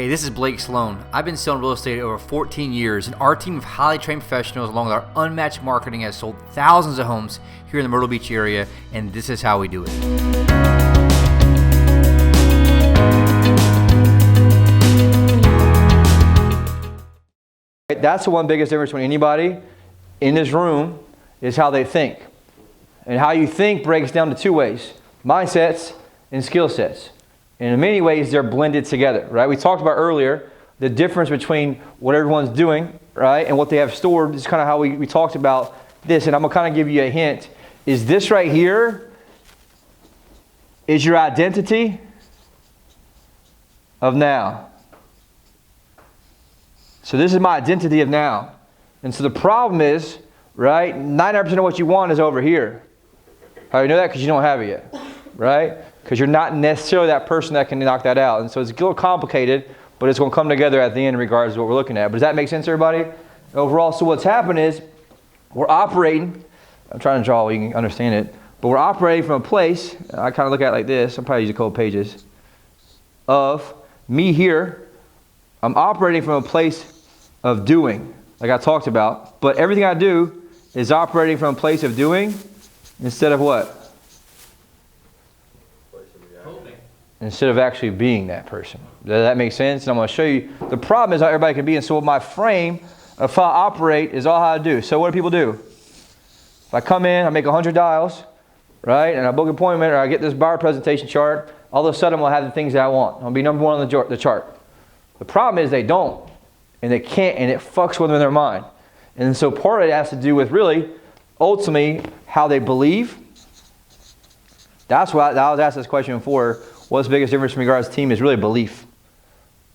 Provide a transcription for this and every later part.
Hey, this is Blake Sloan. I've been selling real estate over 14 years, and our team of highly trained professionals, along with our unmatched marketing, has sold thousands of homes here in the Myrtle Beach area, and this is how we do it. That's the one biggest difference between anybody in this room is how they think. And how you think breaks down to two ways: mindsets and skill sets. And in many ways, they're blended together, right? We talked about earlier the difference between what everyone's doing, right, and what they have stored. This is kind of how we talked about this. And I'm going to kind of give you a hint. Is this right here is your identity of now. So this is my identity of now. And so the problem is, right, 99% of what you want is over here. How do you know that? Because you don't have it yet, right? Because you're not necessarily that person that can knock that out. And so it's a little complicated, but it's going to come together at the end in regards to what we're looking at. But does that make sense, everybody? Overall, so what's happened is we're operating. I'm trying to draw, you can understand it. But we're operating from a place, I kind of look at it like this. I'll probably use a couple pages. Of me here, I'm operating from a place of doing, like I talked about. But everything I do is operating from a place of doing instead of what? Instead of actually being that person. Does that make sense? And I'm going to show you. The problem is how everybody can be. And so my frame of how I operate is all how I do. So what do people do? If I come in, I make 100 dials, right? And I book an appointment, or I get this buyer presentation chart, all of a sudden I'm going to have the things that I want. I'm going to be number one on the chart. The problem is they don't. And they can't. And it fucks with them in their mind. And so part of it has to do with really, ultimately, how they believe. That's why I was asked this question before. What's the biggest difference in regards to team is really belief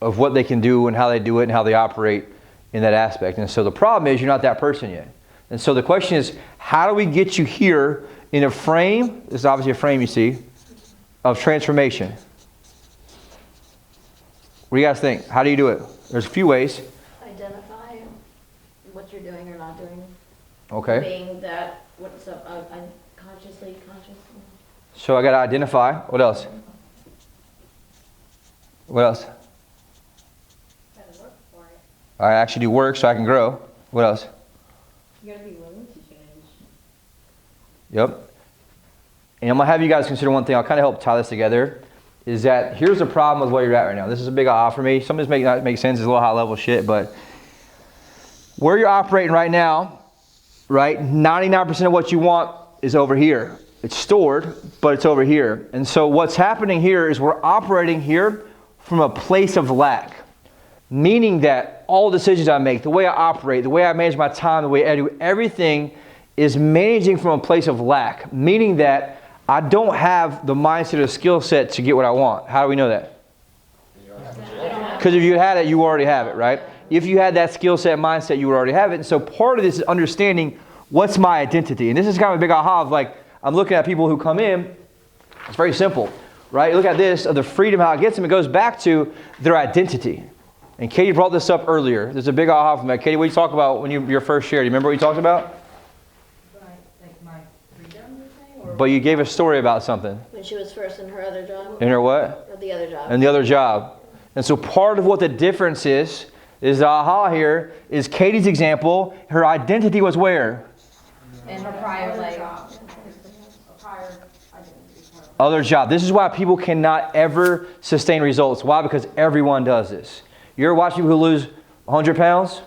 of what they can do and how they do it and how they operate in that aspect. And so the problem is you're not that person yet. And so the question is, how do we get you here in a frame? This is obviously a frame you see of transformation. What do you guys think? How do you do it? There's a few ways. Identify what you're doing or not doing. Okay. Being that, what's up, unconsciously conscious. So I got to identify. What else? What else? Gotta work for it. I actually do work so I can grow. What else? You gotta be willing to change. Yep. And I'm going to have you guys consider one thing. I'll kind of help tie this together. Is that here's the problem with where you're at right now. This is a big aha for me. Some of this may not make sense. It's a little high level shit. But where you're operating right now, right, 99% of what you want is over here. It's stored, but it's over here. And so what's happening here is we're operating here from a place of lack. Meaning that all decisions I make, the way I operate, the way I manage my time, the way I do everything is managing from a place of lack. Meaning that I don't have the mindset or skill set to get what I want. How do we know that? Because if you had it, you already have it, right? If you had that skill set mindset, you would already have it. And so part of this is understanding what's my identity. And this is kind of a big aha of like, I'm looking at people who come in. It's very simple, right? Look at this, of the freedom, how it gets them. It goes back to their identity. And Katie brought this up earlier. There's a big aha from that. Katie, what did you talk about when your first share? Do you remember what you talked about? Like my freedom, you're saying? Or But you gave a story about something. when she was first in her other job? In her what? Or the other job? And the other job. And so part of what the difference is the aha here is Katie's example. Her identity was where? And her prior job. Other job. This is why people cannot ever sustain results. Why? Because everyone does this. You ever watch people who lose 100 pounds?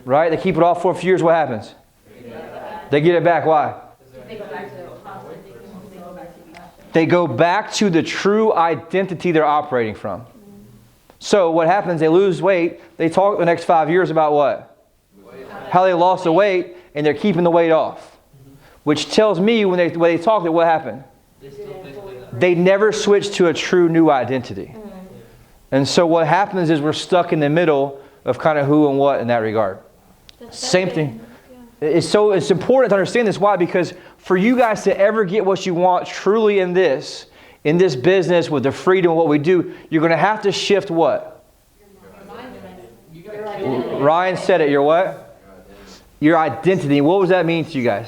Right? They keep it off for a few years. What happens? They get it back. Why? They go back to the true identity they're operating from. So what happens, they lose weight. They talk the next 5 years about what? How they lost the weight, and they're keeping the weight off. Which tells me when they talk that what happened? They never switch to a true new identity. And so what happens is we're stuck in the middle of kind of who and what in that regard. Same thing. Yeah. It's important to understand this. Why? Because for you guys to ever get what you want truly in this business with the freedom of what we do, you're going to have to shift what? Ryan said it. Your what? Your identity. What does that mean to you guys?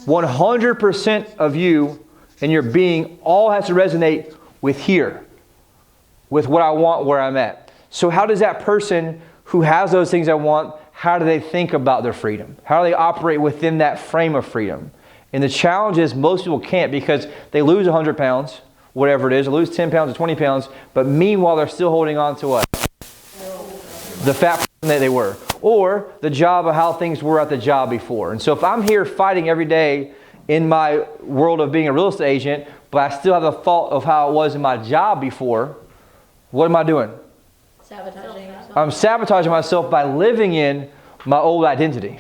100% of you and your being all has to resonate with here, with what I want, where I'm at. So how does that person who has those things I want, how do they think about their freedom? How do they operate within that frame of freedom? And the challenge is most people can't, because they lose 100 pounds, whatever it is, they lose 10 pounds or 20 pounds, but meanwhile they're still holding on to what? The fat person that they were, or the job of how things were at the job before. And so if I'm here fighting every day in my world of being a real estate agent, but I still have the thought of how it was in my job before, what am I doing? Sabotaging yourself. I'm sabotaging myself by living in my old identity.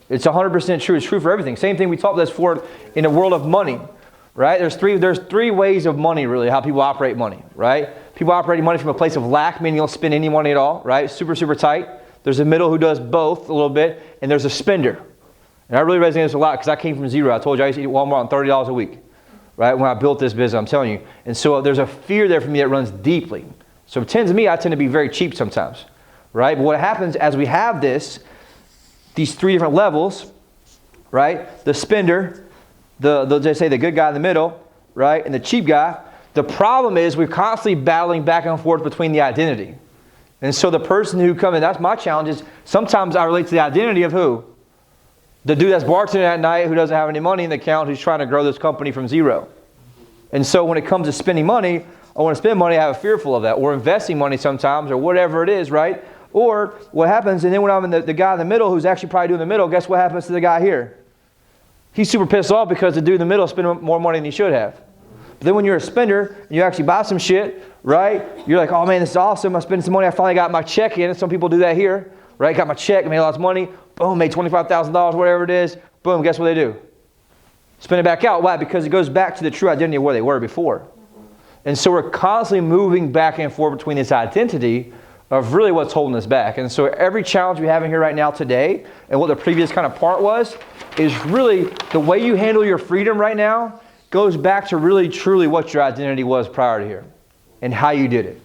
It's 100% true. It's true for everything. Same thing we talked about this for in the world of money, right? There's three ways of money, really, how people operate money, right? People operating money from a place of lack, meaning you don't spend any money at all, right? Super, super tight. There's a middle who does both a little bit, and there's a spender. And I really resonate with this a lot because I came from zero. I told you I used to eat Walmart on $30 a week, right? When I built this business, I'm telling you. And so there's a fear there for me that runs deeply. So it tends to me, I tend to be very cheap sometimes, right? But what happens as we have these three different levels, right? The spender, they say the good guy in the middle, right? And the cheap guy. The problem is we're constantly battling back and forth between the identity. And so the person who comes in, that's my challenge, is sometimes I relate to the identity of who? The dude that's bartending at night who doesn't have any money in the account, who's trying to grow this company from zero. And so when it comes to spending money, I want to spend money, I have a fearful of that. Or investing money sometimes, or whatever it is, right? Or what happens, and then when I'm in the guy in the middle who's actually probably doing the middle, guess what happens to the guy here? He's super pissed off because the dude in the middle is spending more money than he should have. But then when you're a spender, and you actually buy some shit, right? You're like, oh man, this is awesome. I'm spending some money. I finally got my check in. And some people do that here, right? Got my check, made lots of money. Boom, made $25,000, whatever it is. Boom, guess what they do? Spend it back out. Why? Because it goes back to the true identity of where they were before. And so we're constantly moving back and forth between this identity of really what's holding us back. And so every challenge we have in here right now today, and what the previous kind of part was, is really the way you handle your freedom right now goes back to really truly what your identity was prior to here and how you did it.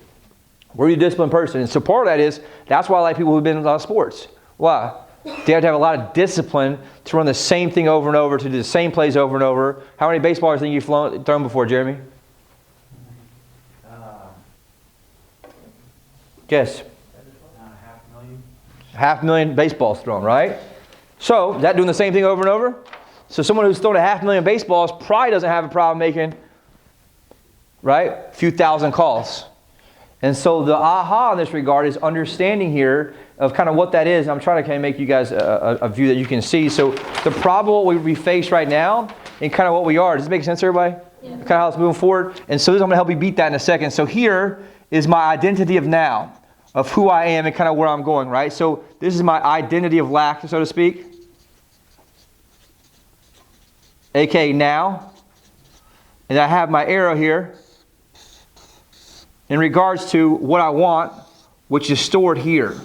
Were you a disciplined person? And so part of that is, that's why I like people who've been in a lot of sports. Why? They have to have a lot of discipline to run the same thing over and over, to do the same plays over and over. How many baseballers think you've thrown before, Jeremy? Guess. 500,000 baseballs thrown, right? So, is that doing the same thing over and over? So someone who's thrown 500,000 baseballs probably doesn't have a problem making, right, a few thousand calls. And so the aha in this regard is understanding here of kind of what that is. I'm trying to kind of make you guys a view that you can see. So the problem we face right now and kind of what we are. Does this make sense, everybody? Yeah. Kind of how it's moving forward. And so I'm going to help you beat that in a second. So here is my identity of now, of who I am and kind of where I'm going, right? So this is my identity of lack, so to speak. aka now. And I have my arrow here in regards to what I want, which is stored here.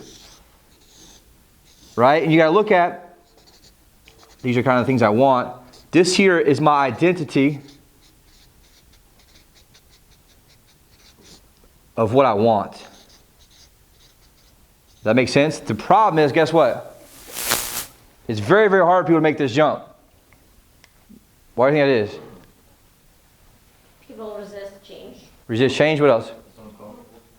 Right? And you got to look at, these are kind of things I want. This here is my identity of what I want. Does that make sense? The problem is, guess what? It's very, very hard for people to make this jump. Why do you think that is? People resist change. Resist change? What else?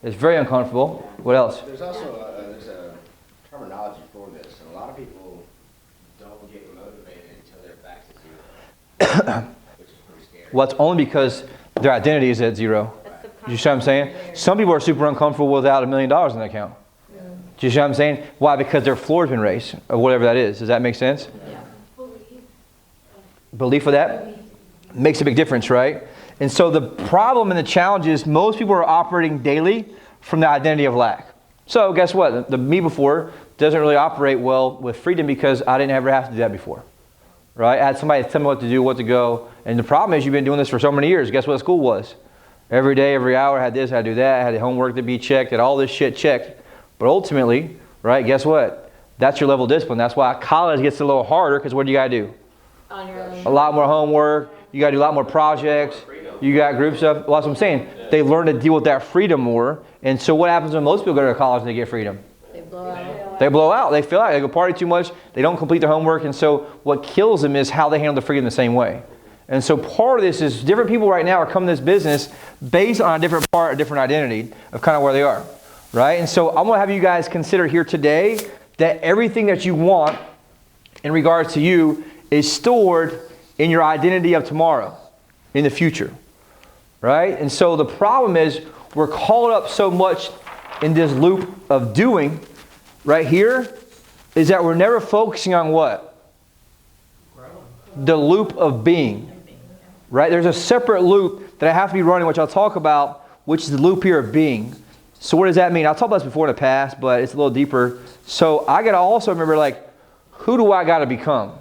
It's very uncomfortable. What else? There's also there's a terminology for this, and a lot of people don't get motivated until their back's at zero, which is pretty scary. Well, it's only because their identity is at zero. You see what I'm saying? Some people are super uncomfortable without $1 million in their account. Do you see what I'm saying? Why? Because their floor's been raised, or whatever that is. Does that make sense? Yeah. Belief of that makes a big difference, right? And so the problem and the challenge is most people are operating daily from the identity of lack. So guess what? The me before doesn't really operate well with freedom because I didn't ever have to do that before. Right? I had somebody tell me what to do, what to go. And the problem is you've been doing this for so many years. Guess what school was? Every day, every hour, I had this, I had to do that, I had homework to be checked, had all this shit checked. But ultimately, right, guess what? That's your level of discipline. That's why college gets a little harder because what do you got to do? On your own. A lot more homework. You got to do a lot more projects. You got group stuff. Well, that's what I'm saying. They learn to deal with that freedom more. And so what happens when most people go to college and they get freedom? They blow out. They blow out. They feel like they go party too much. They don't complete their homework. And so what kills them is how they handle the freedom the same way. And so part of this is different people right now are coming to this business based on a different part, a different identity of kind of where they are, right? And so I'm going to have you guys consider here today that everything that you want in regards to you is stored in your identity of tomorrow, in the future, right? And so the problem is we're caught up so much in this loop of doing right here is that we're never focusing on what? The loop of being, right? There's a separate loop that I have to be running, which I'll talk about, which is the loop here of being. So what does that mean? I'll talk about this before in the past, but it's a little deeper. So I got to also remember, like, who do I got to become?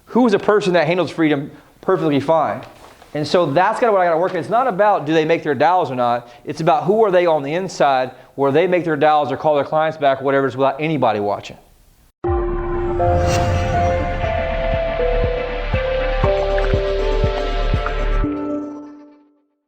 Who is a person that handles freedom perfectly fine? And so that's kind of what I got to work on. It's not about do they make their dials or not. It's about who are they on the inside where they make their dials or call their clients back or whatever, it's without anybody watching.